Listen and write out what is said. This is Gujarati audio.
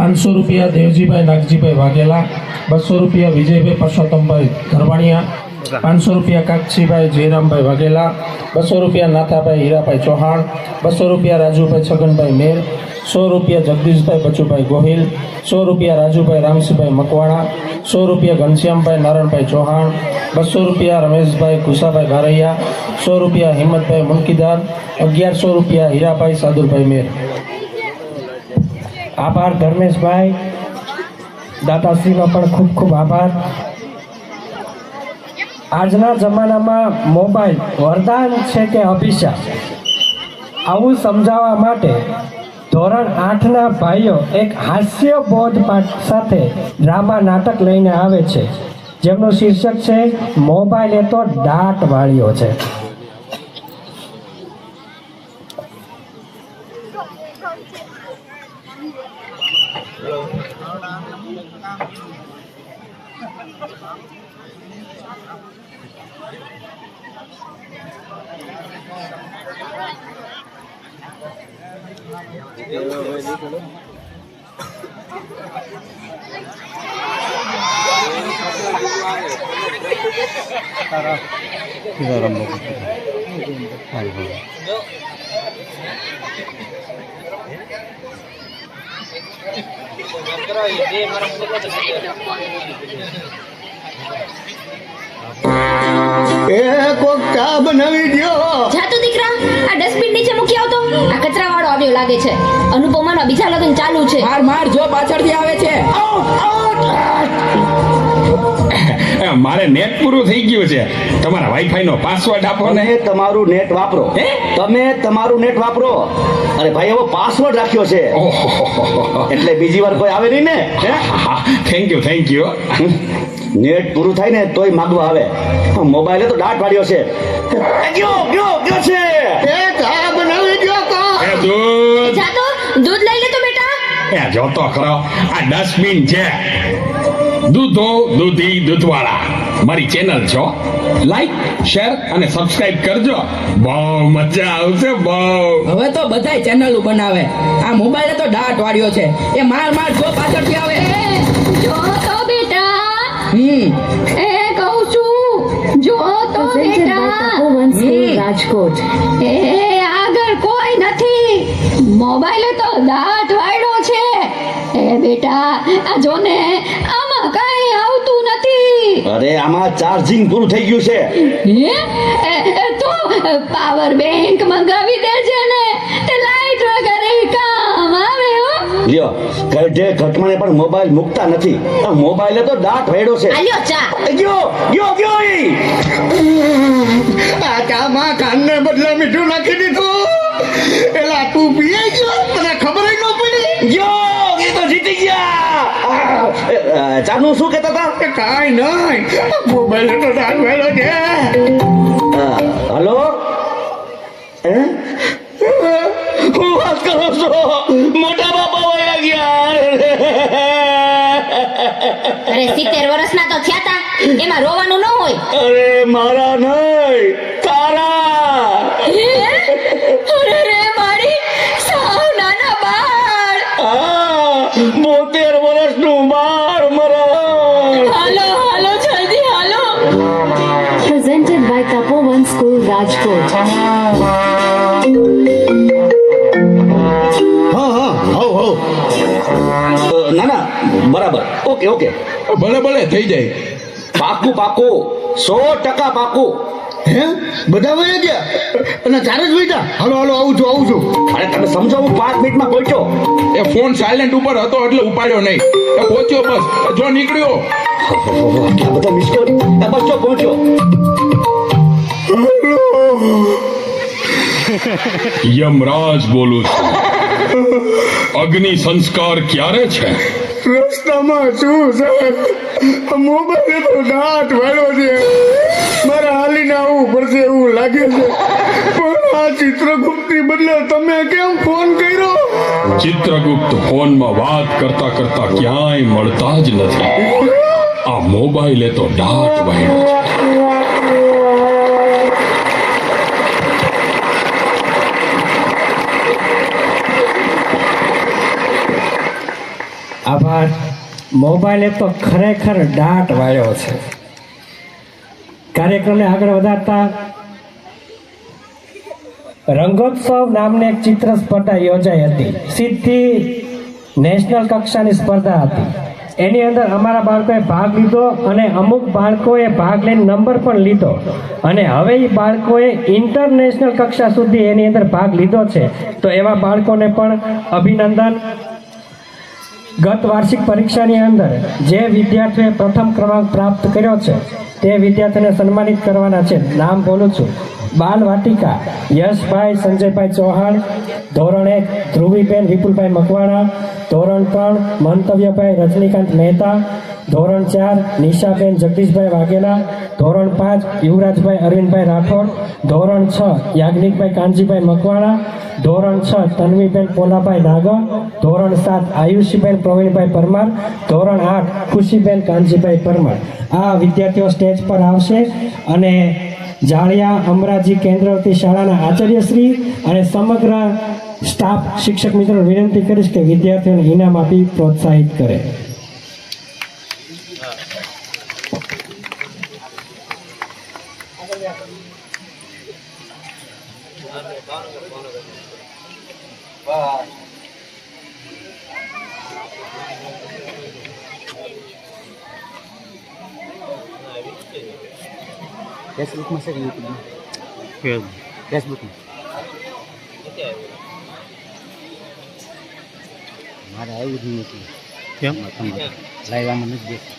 500 રૂપિયા દેવજીભાઈ નાગજીભાઈ વાઘેલા, 200 રૂપિયા વિજયભાઈ પરસોત્તમભાઈ ધરવાણિયા, 500 રૂપિયા કાક્ષીભાઈ જયરામભાઈ વાઘેલા, 200 રૂપિયા નાથાભાઈ હીરાભાઈ ચૌહાણ, 200 રૂપિયા રાજુભાઈ છગનભાઈ મેર, 100 રૂપિયા જગદીશભાઈ બચુભાઈ ગોહિલ, 100 રૂપિયા રાજુભાઈ રામસિંહભાઈ મકવાણા, 100 રૂપિયા ઘનશ્યામભાઈ નારાયણભાઈ ચૌહાણ, 200 રૂપિયા રમેશભાઈ ઘુસાભાઈ ગારૈયા, 100 રૂપિયા હિંમતભાઈ મુનકીદાર, 1100 રૂપિયા હીરાભાઈ સાદુરભાઈ મેર. આભાર ધર્મેશભાઈ, દાદાશ્રીનો પણ ખૂબ ખૂબ આભાર. આજના જમાનામાં મોબાઈલ વરદાન છે કે અભિશાપ, આવું સમજાવવા માટે ધોરણ 8ના ભાઈઓ એક હાસ્ય બોધપાઠ સાથે ડ્રામા નાટક લઈને આવે છે, જેમનું શીર્ષક છે મોબાઈલ એ તો દાટ વાળ્યો છે. કોક ચા બનાવી દ્યો. જા તું દીકરા, આ ડસ્ટબિન નીચે મૂકી આવતો. આ કચરા વાળો આવ્યો લાગે છે. અનુપમાના બીજા લગ્ન ચાલુ છે. માર માર જો પાછળથી આવે છે. મારે નેટ પૂરું થઈ ગયું છે. તમારા વાઈફાઈ નો પાસવર્ડ આપો ને. તમે તમારું નેટ વાપરો. તમે તમારું નેટ વાપરો. અરે ભાઈ એવો પાસવર્ડ રાખ્યો છે એટલે બીજી વાર કોઈ આવે નહીં ને. Thank you. નેટ પૂરું થાય ને તોય માગવા આવે. મોબાઈલે તો દાટ વાળ્યો છે. ગયો છે. ચા બનાવી દ્યો કો. દૂધ જા તો દૂધ લઈ લે તો બેટા. જોતો ખરો, આ ડસ્ટબિન છે. દૂધી દૂધવાળા મારી ચેનલ છો. લાઈક શેર અને સબસ્ક્રાઇબ કરજો. બહુ મજા આવશે બહુ. હવે તો બધાય ચેનલો બનાવે. આ મોબાઈલ તો દાટ વાળ્યો છે. એ માર માર જો પાછળથી આવે. જો તો બેટા. એ કહું છું, જો તો બેટા. રાજકોટ. એ આગળ કોઈ નથી. મોબાઈલ તો દાટ વાળ્યો છે. એ બેટા, આ જો ને, આમાં કઈ આવતું નથી. અરે આમાં ચાર્જિંગ પૂરું થઈ ગયું છે. તો પાવર બેંક મંગાવી દેજે ને. તે લાઈટ વગર કામ આવે હો. લ્યો, ગઢે ઘટમાને પણ મોબાઈલ મૂકતા નથી. આ મોબાઈલે તો દાટ વાળ્યો છે. આલ્યો ચા. ગયો ઈ. આ ચામાં કાનને બદલે મીઠું નાખી દીધું. એલા તું પીએ ગયો, તને ખબર જ ન પડી. ગયો, એ તો જીતી ગયા. ચાનું શું કહેતા હતા? કાઈ નહીં, મોબાઈલ તો દાટ વાળ્યો છે. હલો, હું વાત કરો છો? મોટા બાપા વયા ગયા. અરે 70 વર્ષના તો થયા તા, એમાં રોવાનું ન હોય. અરે મારા નહીં, તારા. અરે રે મારી સાવ નાના બાળ. 72 વર્ષનું બાળ મરણ. હાલો જલ્દી હાલો. Presented by Tapovan School, Rajkot. ના બરાબર. ઓકે ભલે થઈ જાય. પાકું 100% પાકું. હે બધા વયા ગયા અને ચાર જ બેટા. હાલો આવું છું. અરે તમે સમજો, હું 5 મિનિટમાં પહોંચ્યો. એ ફોન સાયલેન્ટ ઉપર હતો એટલે ઉપાડ્યો નહીં. એ પહોંચ્યો બસ. જો નીકળ્યો. આ બધા મિસ કોલ. બસ જો પહોંચ્યો. યમરાજ બોલું છું. અગ્નિ સંસ્કાર ક્યારે છે? રસ્તામાં શું સાહેબ, મોબાઈલ તો દાટ વાળ્યો છે. મારે હાલીને આવવું પડશે એવું લાગે છે. પણ આ ચિત્રગુપ્તની બદલે તમે કેમ ફોન કર્યો? ચિત્રગુપ્ત ફોનમાં વાત કરતા ક્યાંય મળતા જ નથી. આ મોબાઈલે તો દાટ વાળ્યો છે. આભાર. મોબાઈલે તો ખરેખર દાટ વાળ્યો છે. કાર્યક્રમને આગળ વધારતા રંગોત્સવ નામની એક ચિત્ર સ્પર્ધા યોજાઈ હતી. સીધી નેશનલ કક્ષાની સ્પર્ધા હતી. એની અંદર અમારા બાળકોએ ભાગ લીધો અને અમુક બાળકોએ ભાગ લઈને નંબર પણ લીધો અને હવે એ બાળકોએ ઇન્ટરનેશનલ કક્ષા સુધી એની અંદર ભાગ લીધો છે. તો એવા બાળકોને પણ અભિનંદન. ગત વાર્ષિક પરીક્ષાની અંદર જે વિદ્યાર્થીઓએ પ્રથમ ક્રમાંક પ્રાપ્ત કર્યો છે તે વિદ્યાર્થીઓને સન્માનિત કરવાના છે. નામ બોલું છું. બાલ વાટિકા યશભાઈ સંજયભાઈ ચૌહાણ, ધોરણ 1 ધ્રુવીબેન વિપુલભાઈ મકવાણા, ધોરણ 3 મંતવ્યભાઈ રજનીકાંત મહેતા, ધોરણ 4 નિશાબેન જગદીશભાઈ વાઘેલા, ધોરણ 5 યુવરાજભાઈ અરવિંદભાઈ રાઠોડ, ધોરણ 6 યાજ્ઞિકભાઈ કાનજીભાઈ મકવાણા, ધોરણ 6 તન્વીબેન પોલાભાઈ નાગર, ધોરણ 7 આયુષીબેન પ્રવીણભાઈ પરમાર, ધોરણ 8 ખુશીબેન કાનજીભાઈ પરમાર. આ વિદ્યાર્થીઓ સ્ટેજ પર આવશે અને જાળિયા અમરાજી કેન્દ્રવતી શાળાના આચાર્યશ્રી અને સમગ્ર સ્ટાફ શિક્ષક મિત્રો વિનંતી કરીશ કે વિદ્યાર્થીઓને ઇનામ આપી પ્રોત્સાહિત કરે. ફેસબુકમાં છે કે યુટ્યુબમાં? ફેસબુકમાં. મારે આવ્યું જ નથી. કેમ? લાઈવ આમાં નથી દેખતું.